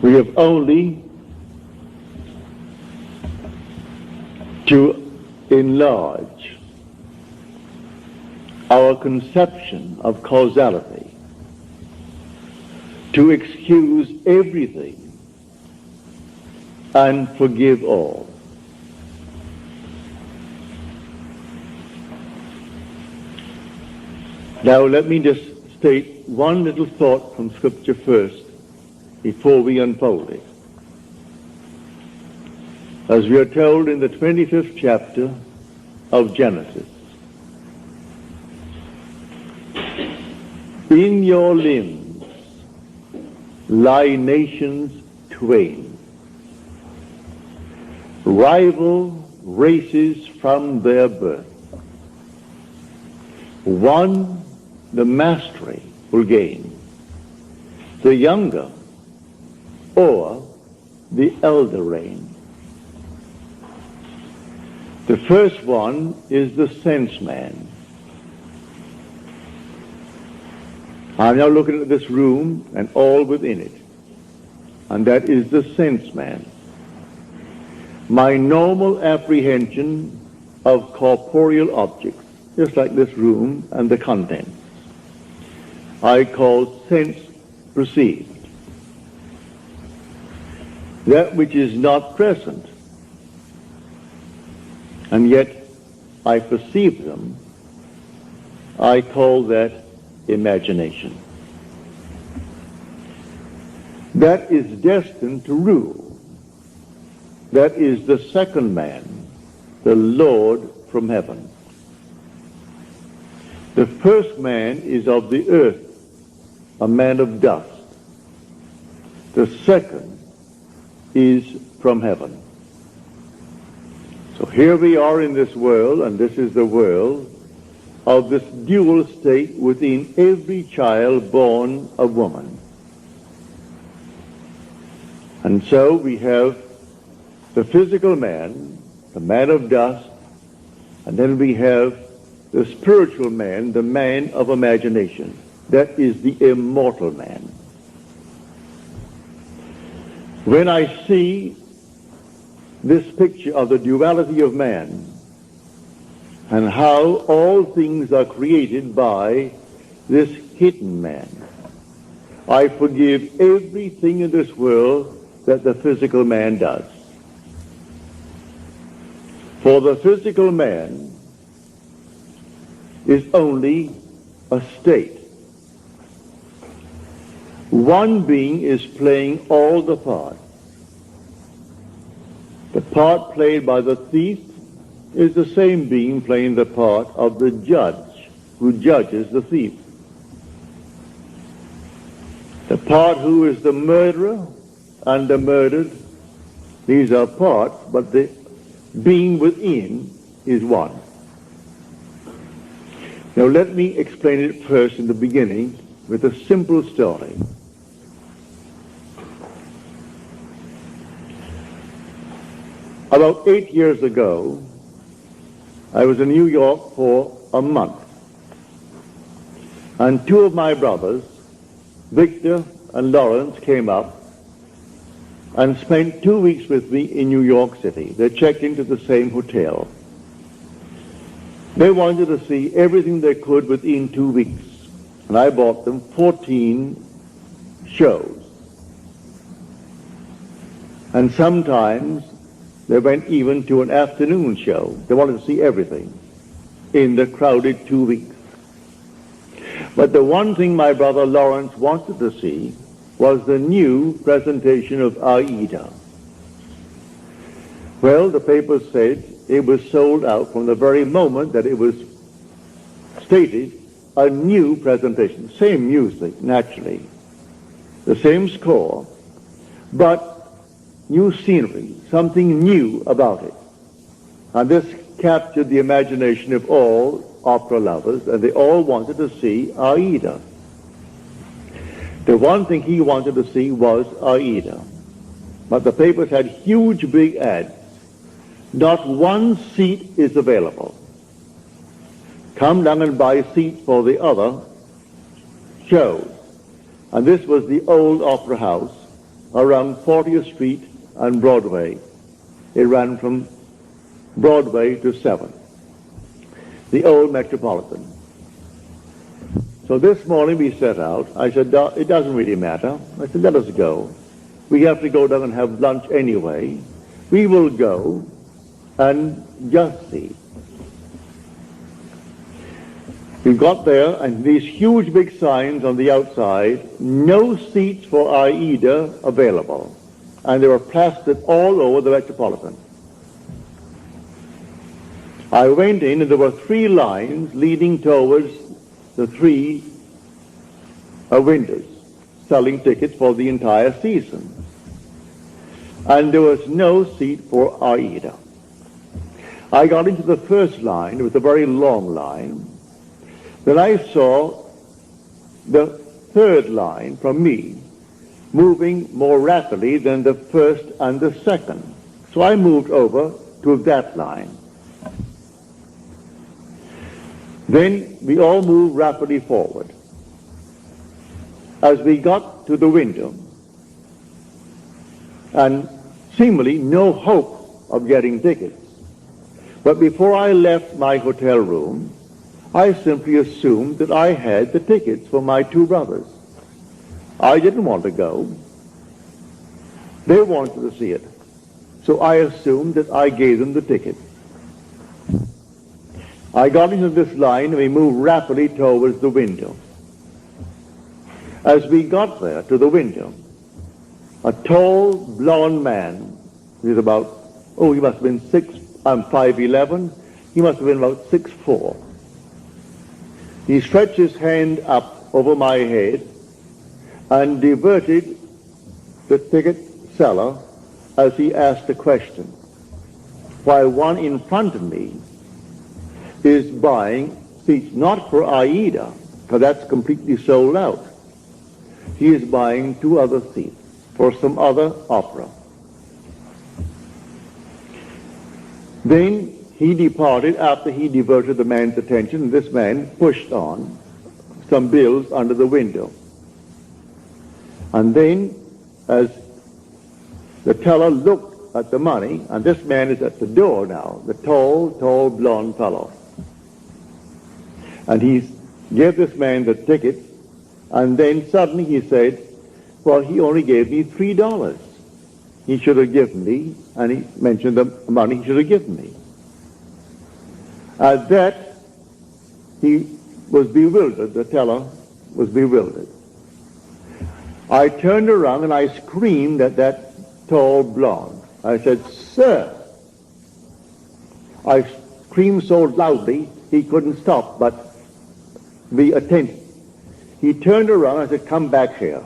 We have only to enlarge our conception of causality, to excuse everything and forgive all. Now let me just state one little thought from Scripture first before we unfold it. As we are told in the 25th chapter of Genesis, in your limbs lie nations twain, rival races from their birth. One the mastery will gain, the younger or the elder reign. The first one is the sense man. I'm now looking at this room and all within it, and that is the sense man. My normal apprehension of corporeal objects, just like this room and the contents, I call sense perceived. That which is not present, and yet I perceive them, I call that imagination. That is destined to rule. That is the second man, the Lord from heaven. The first man is of the earth, a man of dust. The second is from heaven. So here we are in this world, and this is the world of this dual state within every child born of woman. And so we have the physical man, the man of dust, and then we have the spiritual man, the man of imagination. That is the immortal man. When I see this picture of the duality of man and how all things are created by this hidden man, I forgive everything in this world that the physical man does. For the physical man is only a state. One being is playing all the parts. The part played by the thief is the same being playing the part of the judge who judges the thief. The part who is the murderer and the murdered, these are parts, but the being within is one. Now let me explain it first in the beginning with a simple story. About 8 years ago, I was in New York for a month, and two of my brothers, Victor and Lawrence, came up and spent 2 weeks with me in New York City. They checked into the same hotel. They wanted to see everything they could within 2 weeks, and I bought them 14 shows. And sometimes they went even to an afternoon show. They wanted to see everything in the crowded 2 weeks. But the one thing my brother Lawrence wanted to see was the new presentation of Aida. Well, the papers said it was sold out from the very moment that it was stated, a new presentation. Same music, naturally. The same score, but new scenery, something new about it. And this captured the imagination of all opera lovers, and they all wanted to see Aida. The one thing he wanted to see was Aida. But the papers had huge big ads. Not one seat is available. Come down and buy seats for the other shows. And this was the old opera house around 40th Street and Broadway. It ran from Broadway to 7th, the old Metropolitan. So this morning we set out. I said, it doesn't really matter. I said, let us go. We have to go down and have lunch anyway. We will go and just see. We got there, and these huge big signs on the outside, no seats for Aida available. And they were plastered all over the Metropolitan. I went in, and there were 3 lines leading towards the 3 windows, selling tickets for the entire season. And there was no seat for Aida. I got into the first line. It was a very long line. Then I saw the 3rd line from me moving more rapidly than the 1st and the 2nd. So I moved over to that line. Then we all moved rapidly forward. As we got to the window, and seemingly no hope of getting tickets, but before I left my hotel room, I simply assumed that I had the tickets for my 2 brothers. I didn't want to go. They wanted to see it. So I assumed that I gave them the ticket. I got into this line and we moved rapidly towards the window. As we got there to the window, a tall, blond man, he was about, he must have been 5'11", he must have been about 6'4". He stretched his hand up over my head and diverted the ticket seller as he asked a question, while one in front of me is buying seats not for Aida, because that's completely sold out. He is buying 2 other seats for some other opera. Then he departed after he diverted the man's attention, and this man pushed on some bills under the window. And then, as the teller looked at the money, and this man is at the door now, the tall, blond fellow. And he gave this man the ticket, and then suddenly he said, well, he only gave me $3. He should have given me, and he mentioned the money he should have given me. At that, he was bewildered. The teller was bewildered. I turned around and I screamed at that tall blonde. I said, sir. I screamed so loudly he couldn't stop but be attentive. He turned around and I said, come back here.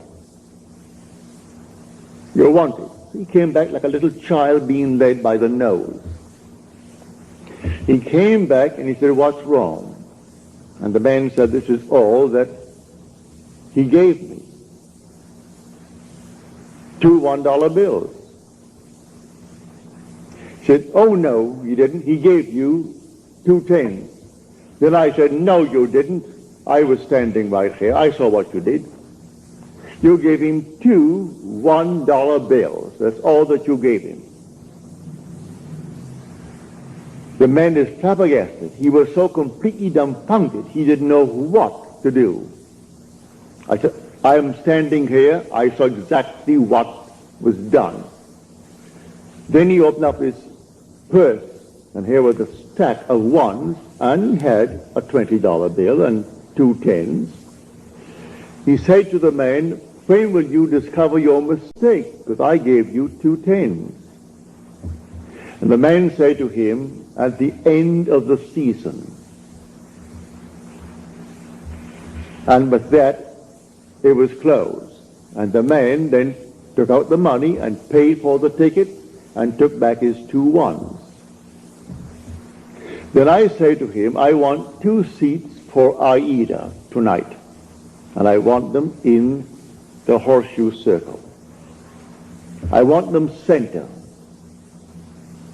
You're wanted. He came back like a little child being led by the nose. He came back and he said, what's wrong? And the man said, this is all that he gave me. 2 $1 bills. He said, oh no, you didn't. He gave you 2 10s. Then I said, no, you didn't. I was standing right here. I saw what you did. You gave him 2 $1 bills. That's all that you gave him. The man is flabbergasted. He was so completely dumbfounded, he didn't know what to do. I said, I am standing here. I saw exactly what was done. Then he opened up his purse, and here was a stack of 1s, and he had a $20 bill and 2 10s. He said to the man, when will you discover your mistake? Because I gave you 2 10s. And the man said to him, at the end of the season. And with that, it was closed. And the man then took out the money and paid for the ticket and took back his 2 1s. Then I say to him, I want 2 seats for Aida tonight. And I want them in the horseshoe circle. I want them center.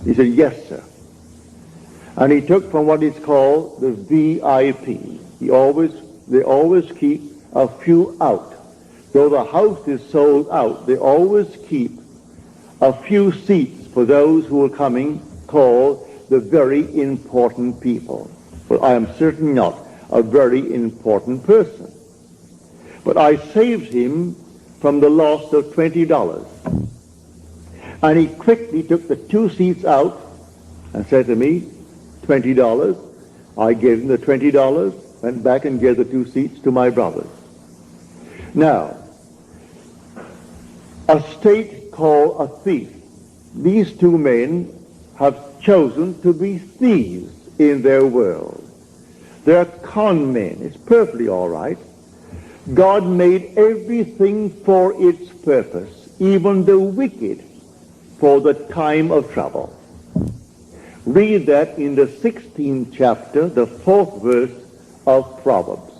He said, yes, sir. And he took from what is called the VIP. They always keep a few out though the house is sold out, they always keep a few seats for those who are coming, called the very important people. Well, I am certainly not a very important person. But I saved him from the loss of $20. And he quickly took the 2 seats out and said to me, $20. I gave him the $20, went back and gave the 2 seats to my brothers. Now, a state called a thief. These 2 men have chosen to be thieves in their world. They're con men. It's perfectly all right. God made everything for its purpose, even the wicked for the time of trouble. Read that in the 16th chapter, the 4th verse of Proverbs.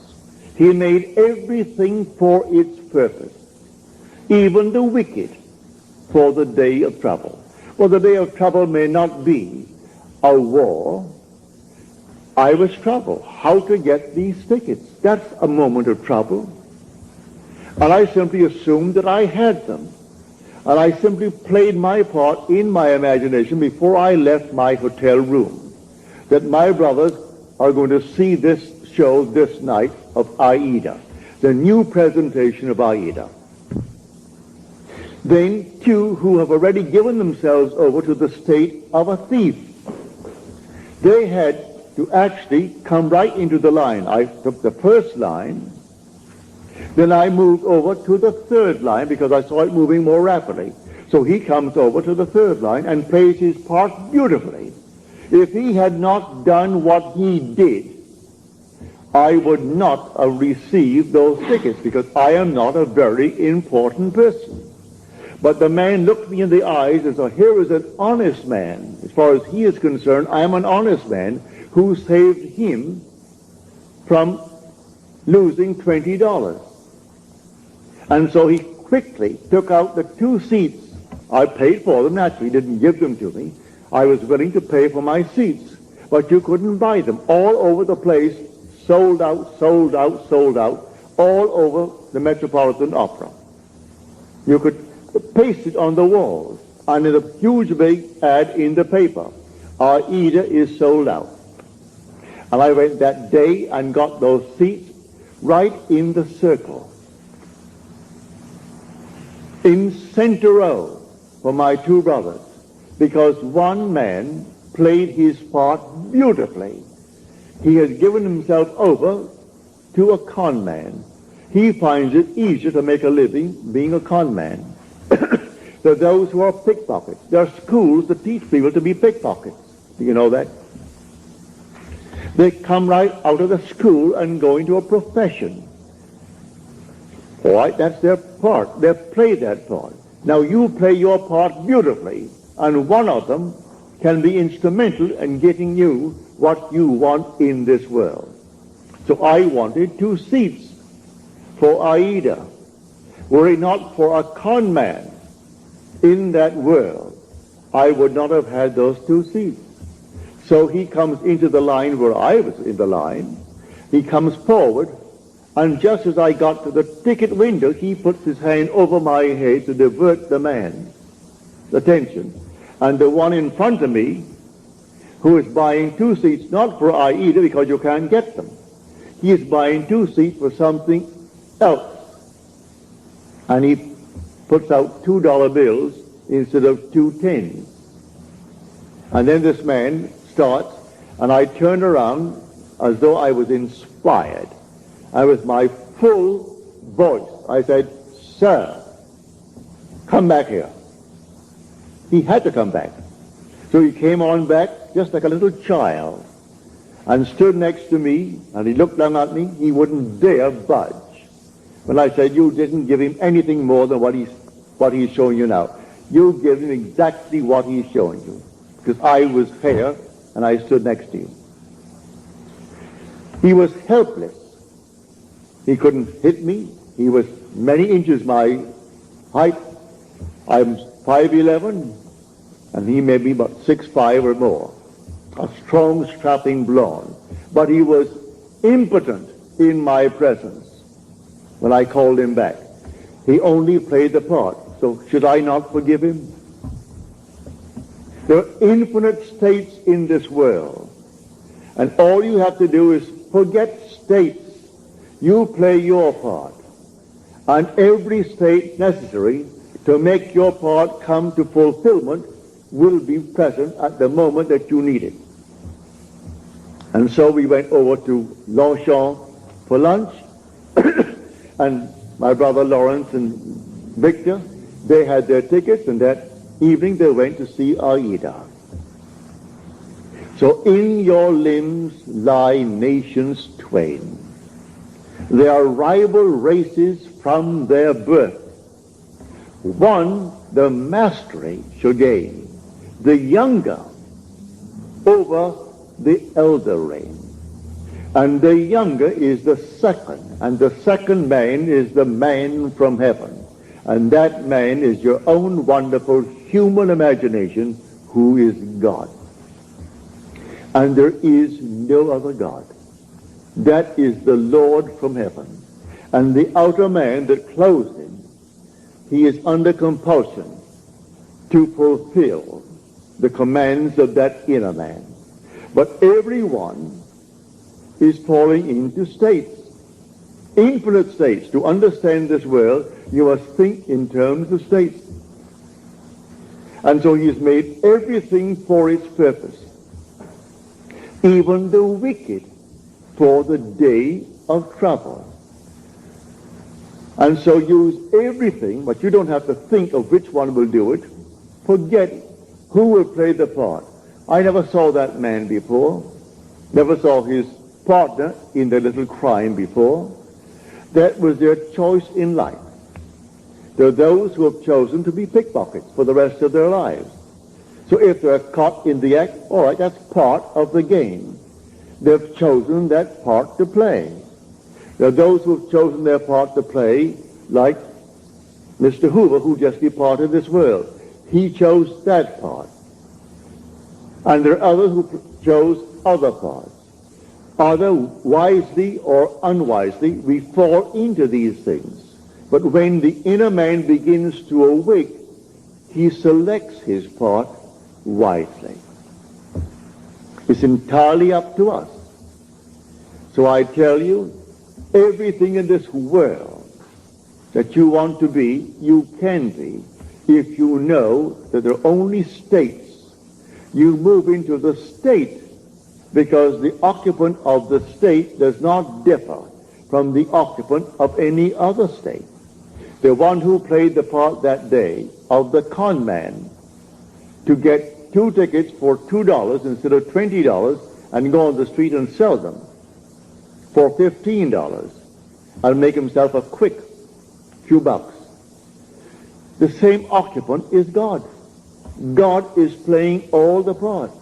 He made everything for its purpose, even the wicked for the day of trouble. Well, the day of trouble may not be a war. I was troubled. How to get these tickets? That's a moment of trouble. And I simply assumed that I had them. And I simply played my part in my imagination before I left my hotel room, that my brothers are going to see this show this night of Aida, the new presentation of Aida. Then 2 who have already given themselves over to the state of a thief. They had to actually come right into the line. I took the first line, then I moved over to the 3rd line because I saw it moving more rapidly. So he comes over to the 3rd line and plays his part beautifully. If he had not done what he did, I would not have received those tickets because I am not a very important person. But the man looked me in the eyes and said, here is an honest man. As far as he is concerned, I am an honest man who saved him from losing $20. And so he quickly took out the 2 seats. I paid for them, naturally, didn't give them to me. I was willing to pay for my seats, but you couldn't buy them. All over the place, sold out, sold out, sold out, all over the Metropolitan Opera. You could paste it on the walls, and in a huge big ad in the paper, Aida is sold out. And I went that day and got those seats right in the circle, in center row for my 2 brothers, because one man played his part beautifully. He has given himself over to a con man. He finds it easier to make a living being a con man than those who are pickpockets. There are schools that teach people to be pickpockets. Do you know that? They come right out of the school and go into a profession. All right, that's their part. They play that part. Now you play your part beautifully, and one of them can be instrumental in getting you what you want in this world. So I wanted 2 seats for Aida. Were it not for a con man in that world, I would not have had those 2 seats. So he comes into the line where I was in the line. He comes forward, and just as I got to the ticket window, he puts his hand over my head to divert the man's attention. And the one in front of me, who is buying 2 seats, not for Aida because you can't get them. He is buying 2 seats for something else. And he puts out $2 bills instead of 2 10s. And then this man starts, and I turned around as though I was inspired. And with my full voice, I said, "Sir, come back here." He had to come back. So he came on back just like a little child and stood next to me, and he looked down at me. He wouldn't dare budge. When I said, "You didn't give him anything more than what he's showing you now. You give him exactly what he's showing you." Because I was here and I stood next to you. He was helpless. He couldn't hit me. He was many inches my height. I'm 5'11", and he may be about 6'5" or more. A strong, strapping blonde. But he was impotent in my presence when I called him back. He only played the part. So should I not forgive him? There are infinite states in this world. And all you have to do is forget states. You play your part. And every state necessary to make your part come to fulfillment will be present at the moment that you need it. And so we went over to Longchamp for lunch, and my brother Lawrence and Victor, they had their tickets, and that evening they went to see Aida. So in your limbs lie nations twain. They are rival races from their birth. One the mastery shall gain, the younger over the elder reign. And the younger is the second, and the second man is the man from heaven. And that man is your own wonderful human imagination, who is God. And there is no other God. That is the Lord from heaven. And the outer man that clothes him, he is under compulsion to fulfill the commands of that inner man. But everyone is falling into states, infinite states. To understand this world, you must think in terms of states. And so he has made everything for its purpose, even the wicked for the day of trouble. And so use everything, but you don't have to think of which one will do it. Forget who will play the part. I never saw that man before, never saw his partner in the little crime before. That was their choice in life. There are those who have chosen to be pickpockets for the rest of their lives. So if they're caught in the act, all right, that's part of the game. They've chosen that part to play. There are those who have chosen their part to play, like Mr. Hoover, who just departed this world. He chose that part. And there are others who chose other parts. Either wisely or unwisely, we fall into these things. But when the inner man begins to awake, he selects his part wisely. It's entirely up to us. So I tell you, everything in this world that you want to be, you can be, if you know that there are only states. You move into the state because the occupant of the state does not differ from the occupant of any other state. The one who played the part that day of the con man to get 2 tickets for $2 instead of $20 and go on the street and sell them for $15 and make himself a quick few bucks. The same occupant is God. God is playing all the parts.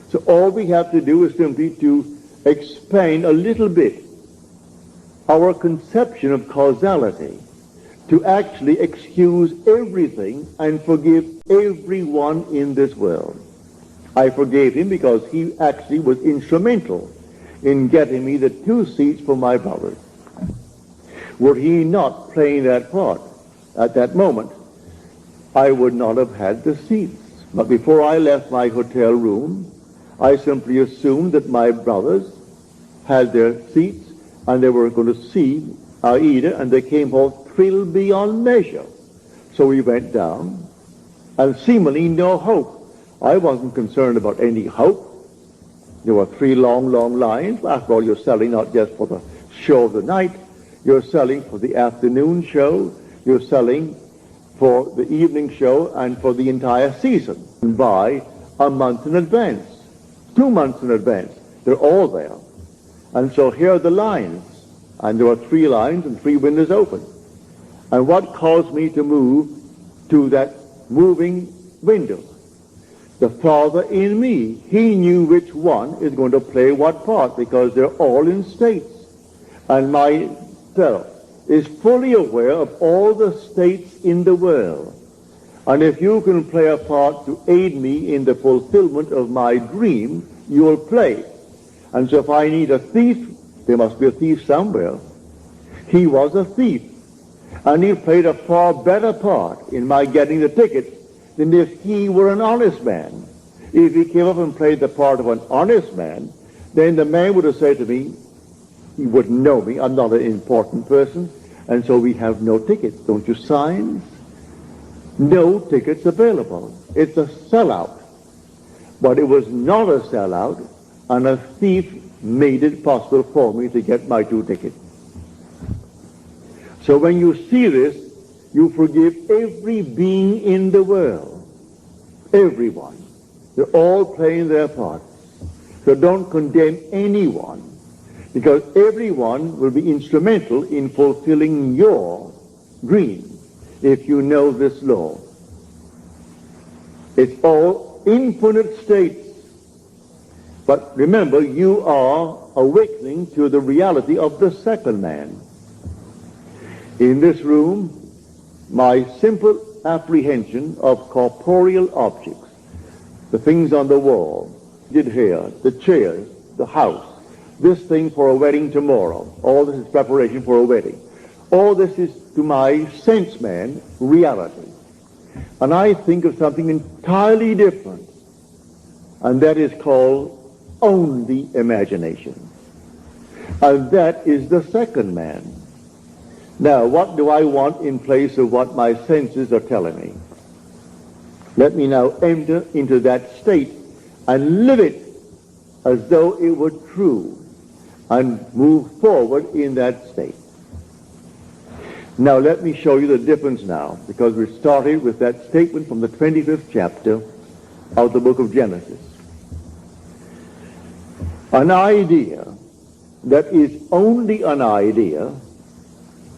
So all we have to do is simply to expand a little bit our conception of causality, to actually excuse everything and forgive everyone in this world. I forgave him because he actually was instrumental in getting me the 2 seats for my brothers. Were he not playing that part at that moment, I would not have had the seats. But before I left my hotel room, I simply assumed that my brothers had their seats and they were going to see Aida, and they came home thrilled beyond measure. So we went down, and seemingly no hope. I wasn't concerned about any hope. There were 3 long, long lines. After all, you're selling not just for the show of the night. You're selling for the afternoon show. You're selling for the evening show and for the entire season. And by a month in advance, 2 months in advance. They're all there. And so here are the lines. And there were 3 lines and 3 windows open. And what caused me to move to that moving window? The Father in me. He knew which one is going to play what part, because they're all in states. And my fellow is fully aware of all the states in the world. And if you can play a part to aid me in the fulfillment of my dream, you will play. And so if I need a thief, there must be a thief somewhere. He was a thief. And he played a far better part in my getting the ticket than if he were an honest man. If he came up and played the part of an honest man, then the man would have said to me, he wouldn't know me, I'm not an important person, and so we have no tickets. Don't you sign? No tickets available. It's a sellout. But it was not a sellout, and a thief made it possible for me to get my 2 tickets. So when you see this, you forgive every being in the world. Everyone. They're all playing their part. So don't condemn anyone, because everyone will be instrumental in fulfilling your dream if you know this law. It's all infinite states. But remember, you are awakening to the reality of the second man. In this room, my simple apprehension of corporeal objects, the things on the wall, the hair, the chairs, the house, this thing for a wedding tomorrow, all this is preparation for a wedding. All this is, to my sense man, reality. And I think of something entirely different, and that is called only imagination. And that is the second man. Now, what do I want in place of what my senses are telling me? Let me now enter into that state and live it as though it were true and move forward in that state. Now, let me show you the difference now, because we started with that statement from the 25th chapter of the book of Genesis. An idea that is only an idea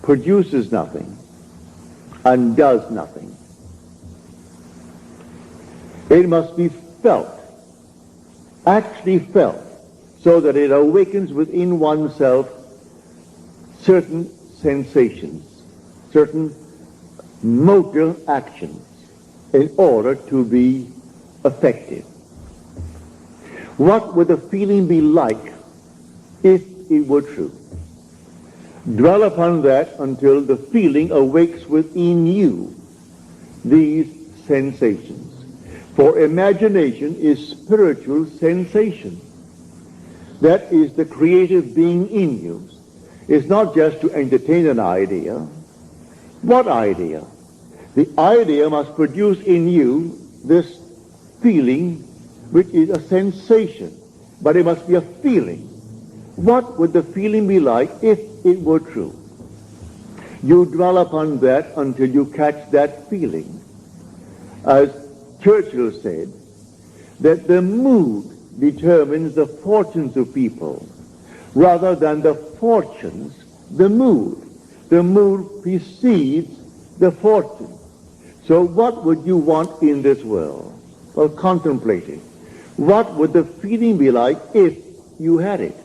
produces nothing and does nothing. It must be felt, actually felt, so that it awakens within oneself certain sensations, certain motor actions in order to be effective. What would the feeling be like if it were true? Dwell upon that until the feeling awakes within you these sensations. For imagination is spiritual sensation. That is the creative being in you. It's not just to entertain an idea. What idea? The idea must produce in you this feeling, which is a sensation, but it must be a feeling. What would the feeling be like if it were true? You dwell upon that until you catch that feeling. As Churchill said, that the mood determines the fortunes of people rather than the fortunes, the mood. The mood precedes the fortune. So what would you want in this world? Well, contemplate it. What would the feeling be like if you had it?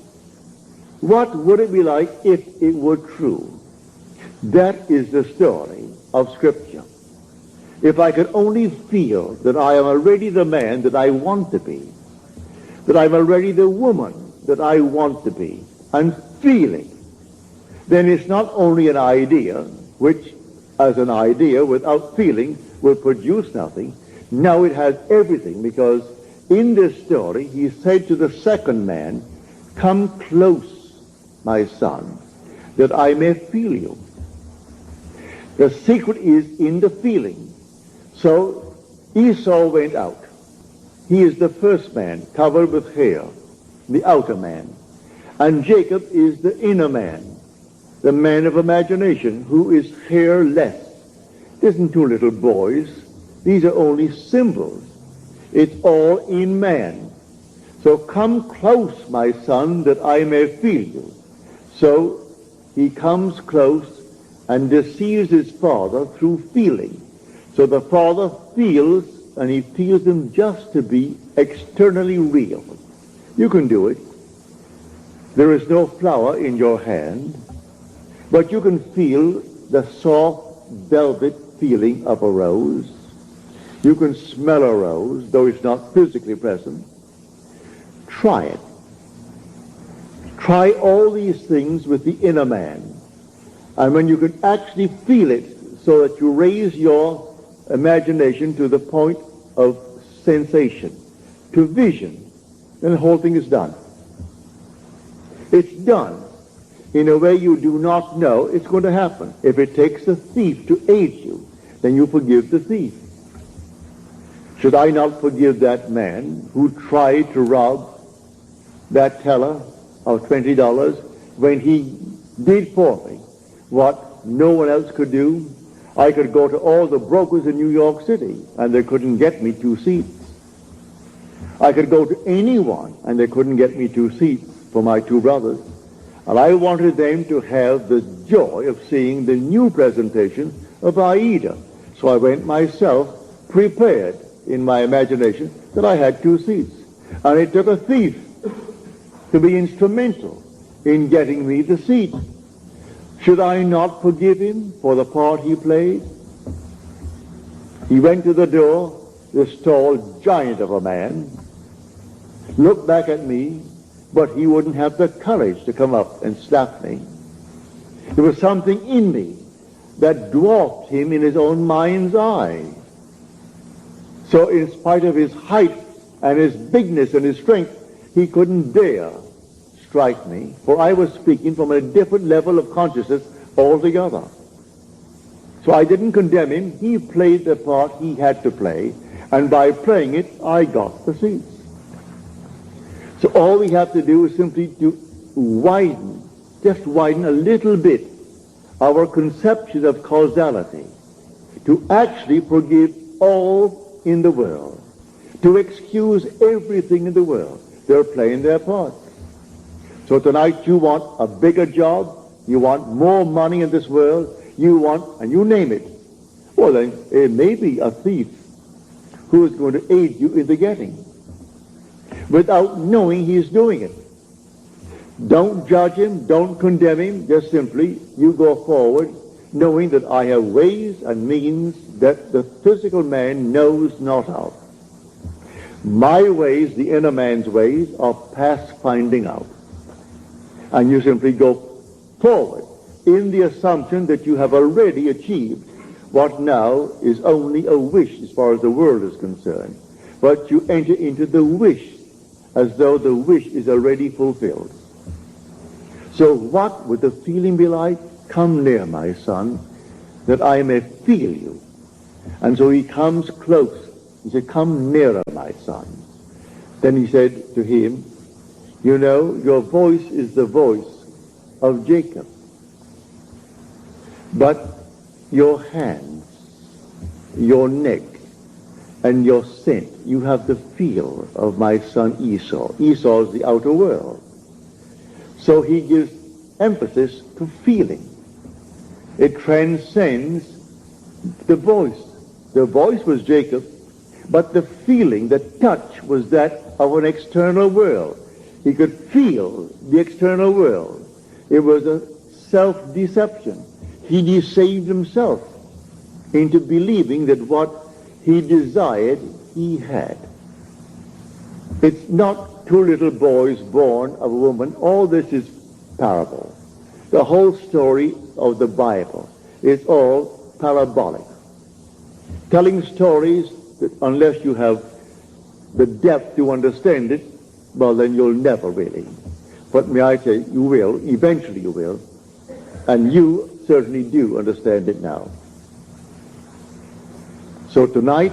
What would it be like if it were true? That is the story of Scripture. If I could only feel that I am already the man that I want to be, that I'm already the woman that I want to be, and feeling, then it's not only an idea, which as an idea without feeling will produce nothing. Now it has everything, because in this story he said to the second man, "Come close, my son, that I may feel you." The secret is in the feeling. So Esau went out. He is the first man, covered with hair, the outer man. And Jacob is the inner man, the man of imagination, who is hairless. It isn't 2 little boys. These are only symbols. It's all in man. So come close, my son, that I may feel you. So he comes close and deceives his father through feeling. So the father feels, and he feels him just to be externally real. You can do it. There is no flower in your hand, but you can feel the soft velvet feeling of a rose. You can smell a rose, though it's not physically present. Try it. Try all these things with the inner man, And when you can actually feel it so that you raise your imagination to the point of sensation, to vision, then the whole thing is done. It's done in a way you do not know it's going to happen. If it takes a thief to aid you, then you forgive the thief. Should I not forgive that man who tried to rob that teller of $20 when he did for me what no one else could do? I could go to all the brokers in New York City and they couldn't get me 2 seats. I could go to anyone and they couldn't get me 2 seats for my 2 brothers. And I wanted them to have the joy of seeing the new presentation of Aida. So I went myself prepared in my imagination that I had 2 seats. And it took a thief to be instrumental in getting me the seat. Should I not forgive him for the part he played? He went to the door, this tall giant of a man, looked back at me, but he wouldn't have the courage to come up and slap me. There was something in me that dwarfed him in his own mind's eye. So in spite of his height and his bigness and his strength, he couldn't dare strike me, for I was speaking from a different level of consciousness altogether. So I didn't condemn him. He played the part he had to play, and by playing it, I got the seats. So all we have to do is simply to widen, just widen a little bit our conception of causality, to actually forgive all in the world, to excuse everything in the world. They're playing their part. So tonight you want a bigger job, you want more money in this world, you want, and you name it. Well then, it may be a thief who is going to aid you in the getting, without knowing he's doing it. Don't judge him, don't condemn him, just simply you go forward knowing that I have ways and means that the physical man knows not of. My ways, the inner man's ways, are past finding out. And you simply go forward in the assumption that you have already achieved what now is only a wish as far as the world is concerned. But you enter into the wish as though the wish is already fulfilled. So what would the feeling be like? Come near, my son, that I may feel you. And so he comes close. He said, come nearer, my son. Then he said to him, you know, your voice is the voice of Jacob. But your hands, your neck, and your scent, you have the feel of my son Esau. Esau is the outer world. So he gives emphasis to feeling. It transcends the voice. The voice was Jacob, but the feeling, the touch, was that of an external world. He could feel the external world. It was a self-deception. He deceived himself into believing that what he desired, he had. It's not 2 little boys born of a woman. All this is parable. The whole story of the Bible is all parabolic. Telling stories that unless you have the depth to understand it, well, then you'll never really. But may I say, you will, eventually you will, and you certainly do understand it now. So tonight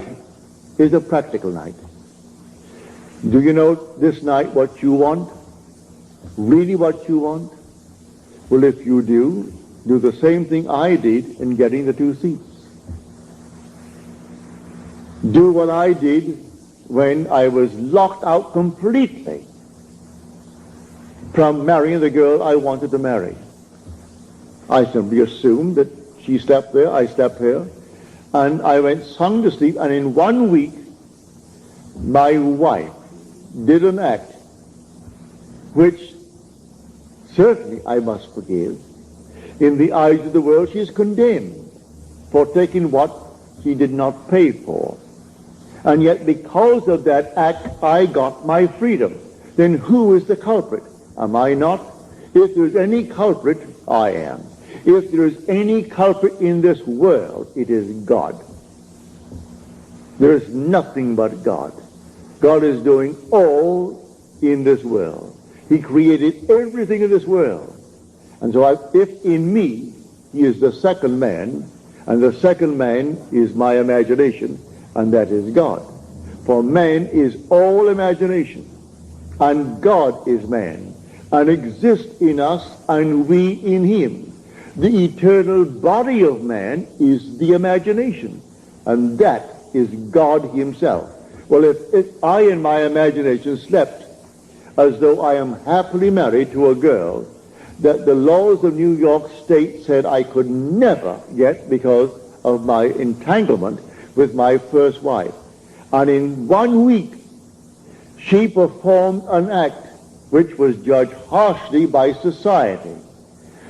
is a practical night. Do you know this night what you want? Really what you want? Well, if you do the same thing I did in getting the 2 seats. Do what I did when I was locked out completely from marrying the girl I wanted to marry. I simply assumed that she slept there, I slept here, and I went sound to sleep, and in 1 week, my wife did an act which certainly I must forgive. In the eyes of the world, she is condemned for taking what she did not pay for. And yet because of that act, I got my freedom. Then who is the culprit? Am I not? If there's any culprit, I am. If there is any culprit in this world, it is God. There is nothing but God. God is doing all in this world. He created everything in this world. And so if in me he is the second man, and the second man is my imagination, and that is God. For man is all imagination, and God is man, and exists in us, and we in him. The eternal body of man is the imagination, and that is God himself. Well, if I in my imagination slept as though I am happily married to a girl that the laws of New York State said I could never get because of my entanglement with my first wife, and in 1 week she performed an act which was judged harshly by society,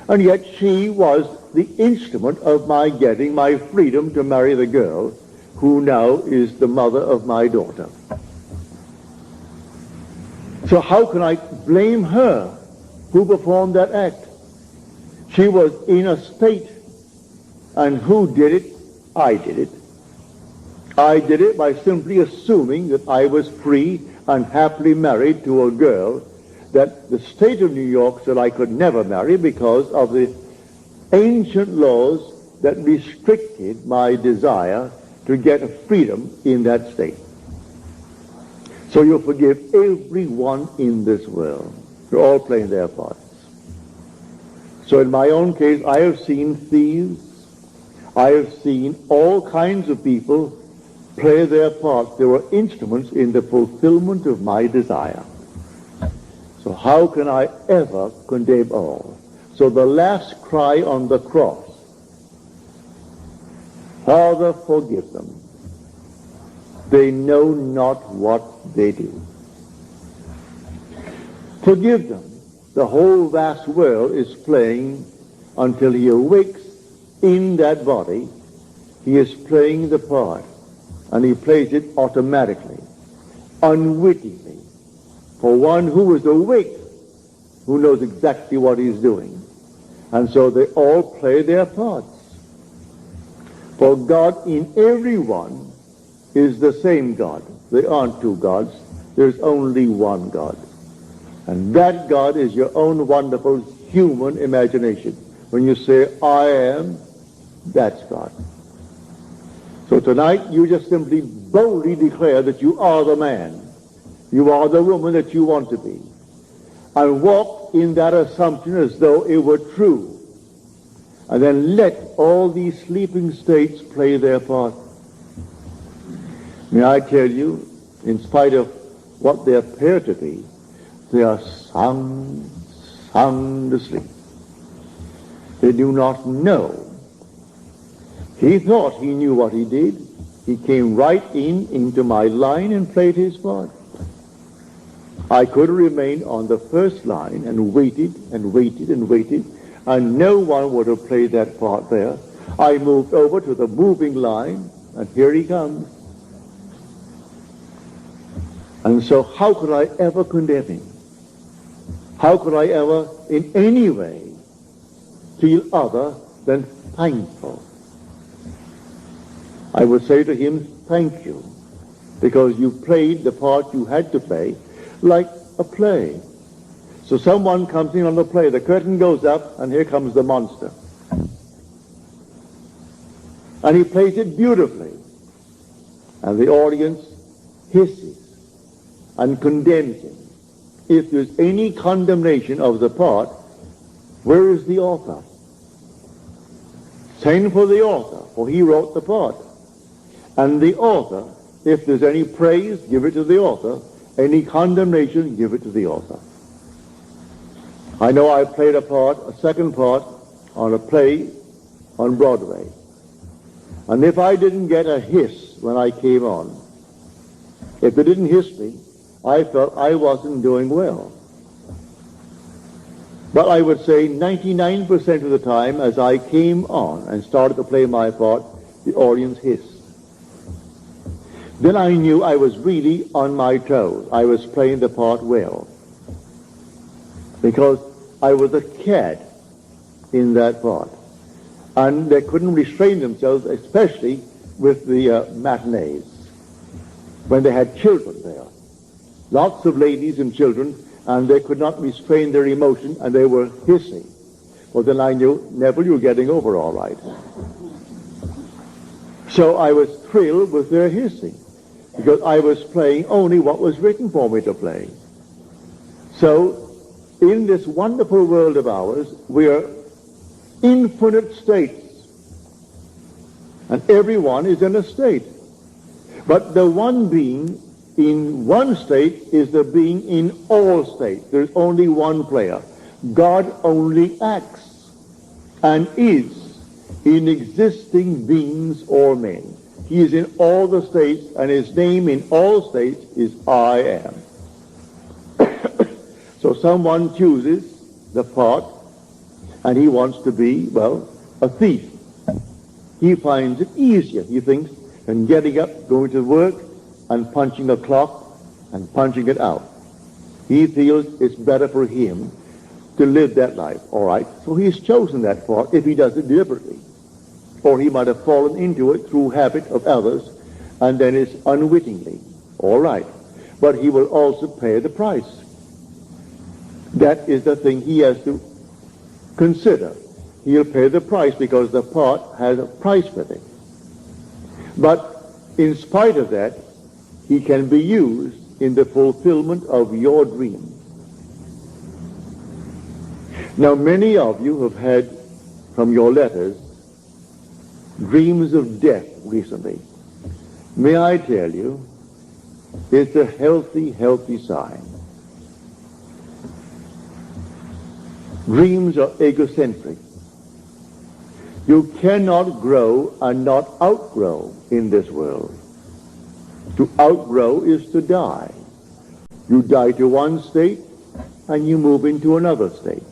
and yet she was the instrument of my getting my freedom to marry the girl who now is the mother of my daughter. So how can I blame her who performed that act? She was in a state, and who did it? I did it. I did it by simply assuming that I was free and happily married to a girl that the state of New York said I could never marry because of the ancient laws that restricted my desire to get a freedom in that state. So you forgive everyone in this world. They're all playing their parts. So in my own case, I have seen thieves. I have seen all kinds of people play their parts. They were instruments in the fulfillment of my desire. So how can I ever condemn all? So the last cry on the cross, Father, forgive them. They know not what they do. Forgive them. The whole vast world is playing until he awakes in that body. He is playing the part, and he plays it automatically, unwittingly. For one who is awake, who knows exactly what he's doing. And so they all play their parts. For God in everyone is the same God. There aren't two gods. There's only one God. And that God is your own wonderful human imagination. When you say, I am, that's God. So tonight you just simply boldly declare that you are the man. You are the woman that you want to be. And walk in that assumption as though it were true. And then let all these sleeping states play their part. May I tell you, in spite of what they appear to be, they are sound asleep. They do not know. He thought he knew what he did. He came right into my line and played his part. I could have remained on the first line and waited and waited and waited, and no one would have played that part there. I moved over to the moving line, and here he comes. And so how could I ever condemn him? How could I ever in any way feel other than thankful? I would say to him, thank you, because you played the part you had to play like a play. So someone comes in on the play, the curtain goes up, and here comes the monster. And he plays it beautifully. And the audience hisses and condemns him. If there's any condemnation of the part, where is the author? Send for the author, for he wrote the part. And the author, if there's any praise, give it to the author. Any condemnation, give it to the author. I know I played a second part, on a play on Broadway. And if I didn't get a hiss when I came on, if they didn't hiss me, I felt I wasn't doing well. But I would say 99% of the time as I came on and started to play my part, the audience hissed. Then I knew I was really on my toes. I was playing the part well. Because I was a cad in that part. And they couldn't restrain themselves, especially with the matinees, when they had children there. Lots of ladies and children, and they could not restrain their emotion, and they were hissing. Well, then I knew, Neville, you're getting over all right. So I was thrilled with their hissing, because I was playing only what was written for me to play. So, in this wonderful world of ours, we are infinite states. And everyone is in a state. But the one being in one state is the being in all states. There's only one player. God only acts and is in existing beings or men. He is in all the states, and his name in all states is I am. So someone chooses the part, and he wants to be, well, a thief. He finds it easier, he thinks, than getting up, going to work, and punching a clock, and punching it out. He feels it's better for him to live that life, all right? So he's chosen that part if he does it deliberately. Or he might have fallen into it through habit of others, and then it's unwittingly, all right. But he will also pay the price. That is the thing he has to consider. He'll pay the price because the part has a price with it. But in spite of that, he can be used in the fulfillment of your dream. Now, many of you have had, from your letters, dreams of death recently. May I tell you, it's a healthy, healthy sign. Dreams are egocentric. You cannot grow and not outgrow in this world. To outgrow is to die. You die to one state and you move into another state.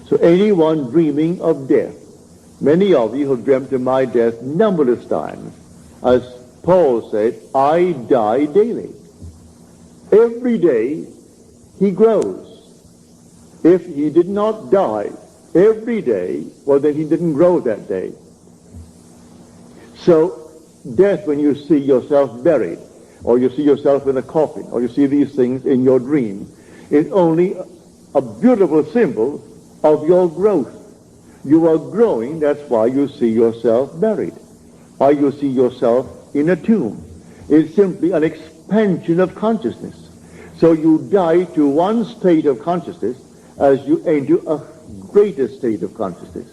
So anyone dreaming of death, many of you have dreamt of my death numberless times. As Paul said, I die daily. Every day he grows. If he did not die every day, well, then he didn't grow that day. So death, when you see yourself buried, or you see yourself in a coffin, or you see these things in your dream, is only a beautiful symbol of your growth. You are growing, that's why you see yourself buried, or you see yourself in a tomb. It's simply an expansion of consciousness. So you die to one state of consciousness as you enter a greater state of consciousness.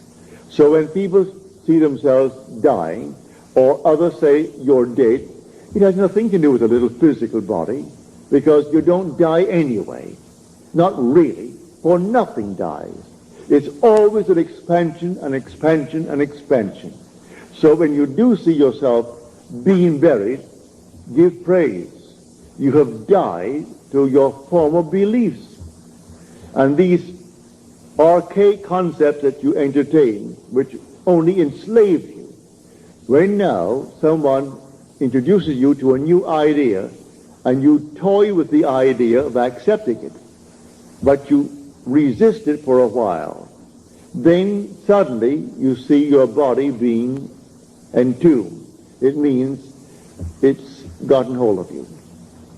So when people see themselves dying, or others say you're dead, it has nothing to do with a little physical body, because you don't die anyway. Not really, for nothing dies. It's always an expansion, an expansion, an expansion. So when you do see yourself being buried, give praise. You have died to your former beliefs. And these archaic concepts that you entertain, which only enslave you, when now someone introduces you to a new idea, and you toy with the idea of accepting it, but you resist it for a while, then suddenly you see your body being entombed. It means it's gotten hold of you.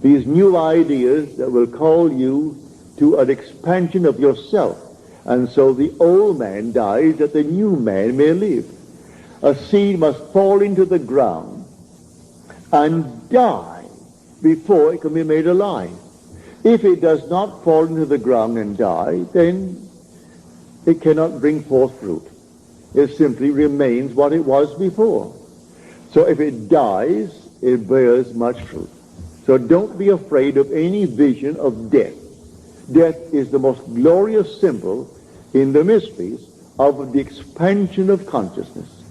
These new ideas that will call you to an expansion of yourself. And so the old man dies that the new man may live. A seed must fall into the ground and die before it can be made alive. If it does not fall into the ground and die, then it cannot bring forth fruit. It simply remains what it was before. So if it dies, it bears much fruit. So don't be afraid of any vision of death. Death is the most glorious symbol in the mysteries of the expansion of consciousness.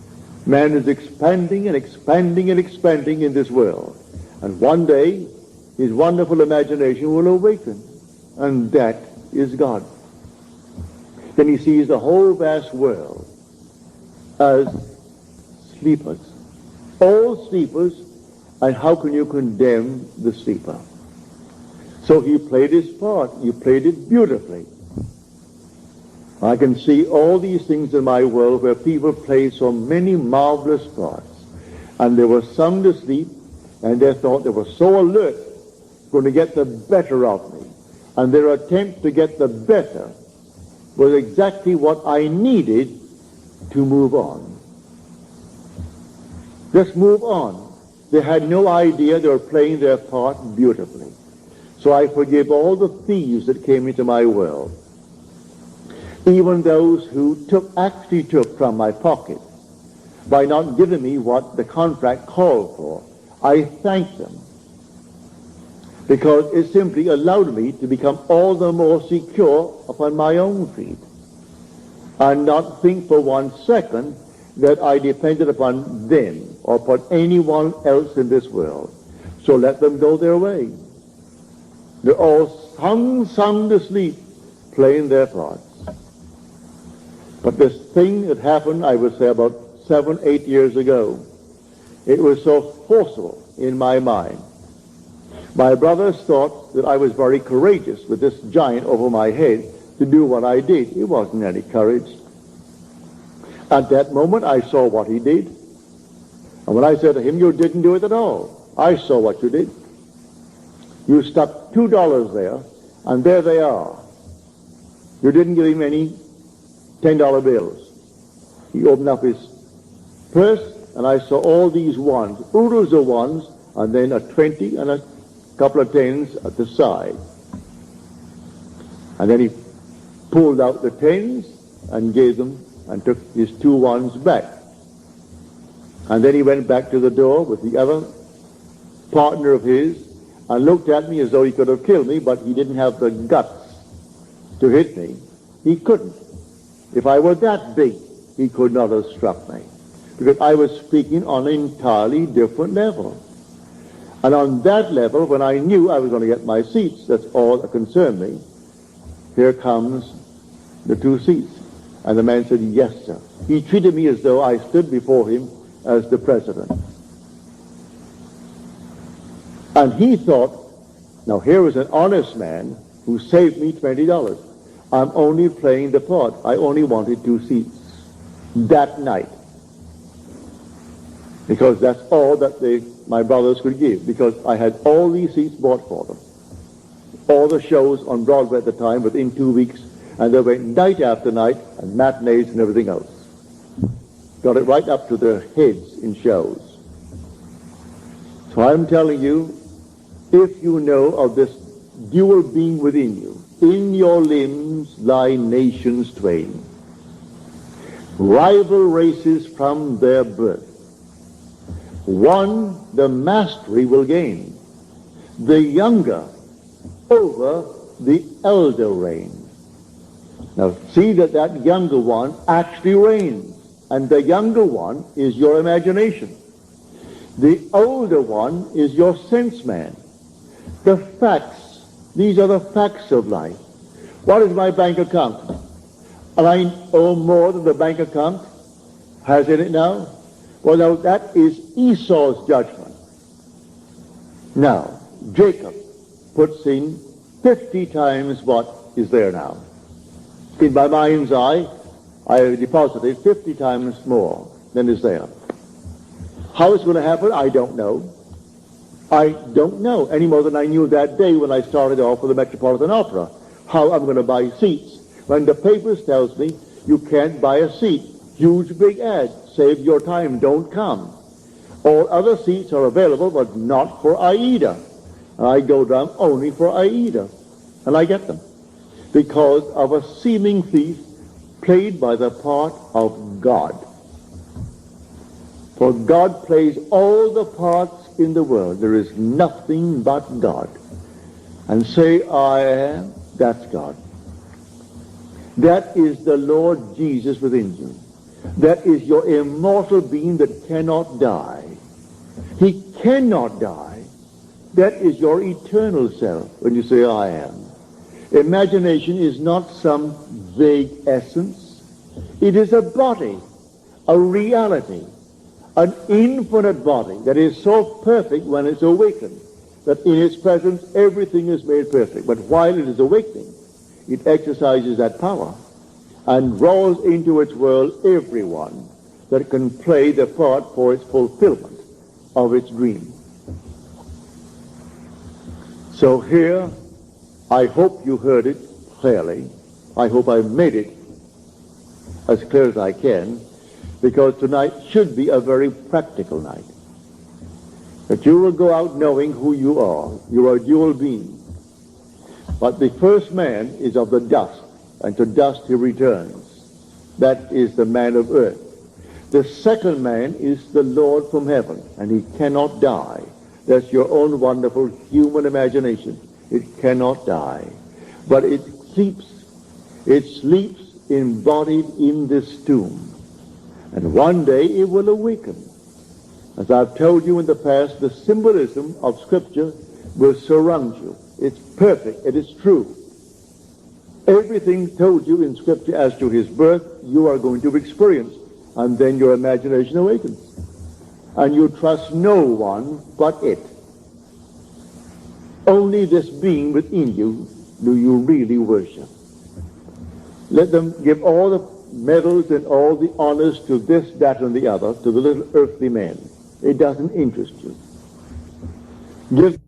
Man is expanding and expanding and expanding in this world. And one day, his wonderful imagination will awaken. And that is God. Then he sees the whole vast world as sleepers. All sleepers, and how can you condemn the sleeper? So he played his part. He played it beautifully. I can see all these things in my world where people play so many marvelous parts. And they were sound asleep, and they thought they were so alert, going to get the better of me. And their attempt to get the better was exactly what I needed to move on. Just move on. They had no idea they were playing their part beautifully. So I forgive all the thieves that came into my world. Even those who actually took from my pocket by not giving me what the contract called for. I thank them because it simply allowed me to become all the more secure upon my own feet and not think for 1 second that I depended upon them or upon anyone else in this world. So let them go their way. They're all sound asleep, playing their parts. But this thing that happened, I would say about 7, 8 years ago, it was so forcible in my mind. My brothers thought that I was very courageous with this giant over my head to do what I did. It wasn't any courage. At that moment, I saw what he did. And when I said to him, you didn't do it at all. I saw what you did. You stuck $2 there, and there they are. You didn't give him any $10 bills. He opened up his purse, and I saw all these ones, oodles of ones, and then a 20 and a couple of 10s at the side. And then he pulled out the 10s and gave them and took his 2 ones back. And then he went back to the door with the other partner of his and looked at me as though he could have killed me, but he didn't have the guts to hit me. He couldn't. If I were that big, he could not have struck me, because I was speaking on an entirely different level. And on that level, when I knew I was going to get my seats, that's all that concerned me, here comes the 2 seats. And the man said, yes, sir. He treated me as though I stood before him as the president. And he thought, now here was an honest man who saved me $20. I'm only playing the part. I only wanted 2 seats that night, because that's all that my brothers could give, because I had all these seats bought for them. All the shows on Broadway at the time within 2 weeks, and they went night after night, and matinees and everything else. Got it right up to their heads in shows. So I'm telling you, if you know of this dual being within you, in your limbs lie nations twain, rival races from their birth. One the mastery will gain, the younger over the elder reign. Now see that younger one actually reigns, and the younger one is your imagination. The older one is your sense man. The facts, these are the facts of life. What is my bank account? And I owe more than the bank account has in it now? Well, now that is Esau's judgment. Now, Jacob puts in 50 times what is there now. In my mind's eye, I have deposited 50 times more than is there. How it's going to happen, I don't know. I don't know any more than I knew that day when I started off with the Metropolitan Opera, how I'm going to buy seats. When the papers tells me you can't buy a seat, huge big ad, save your time, don't come. All other seats are available, but not for Aida. And I go down only for Aida, and I get them, because of a seeming thief played by the part of God. For God plays all the parts in the world. There is nothing but God. And say, I am, that's God. That is the Lord Jesus within you. That is your immortal being that cannot die. He cannot die. That is your eternal self when you say, I am. Imagination is not some vague essence. It is a body, a reality, an infinite body that is so perfect when it's awakened that in its presence everything is made perfect. But while it is awakening, it exercises that power. and draws into its world everyone that can play the part for its fulfillment of its dream. So here, I hope you heard it clearly. I hope I made it as clear as I can, because tonight should be a very practical night. That you will go out knowing who you are. You are a dual being. But the first man is of the dust, and to dust he returns. That is the man of earth. The second man is the Lord from heaven, and he cannot die. That's your own wonderful human imagination. It cannot die. But it sleeps embodied in this tomb. And one day it will awaken. As I've told you in the past, the symbolism of Scripture will surround you. It's perfect. It is true. Everything told you in Scripture as to his birth, you are going to experience. And then your imagination awakens. And you trust no one but it. Only this being within you do you really worship. Let them give all the medals and all the honors to this, that, and the other, to the little earthly man. It doesn't interest you. Give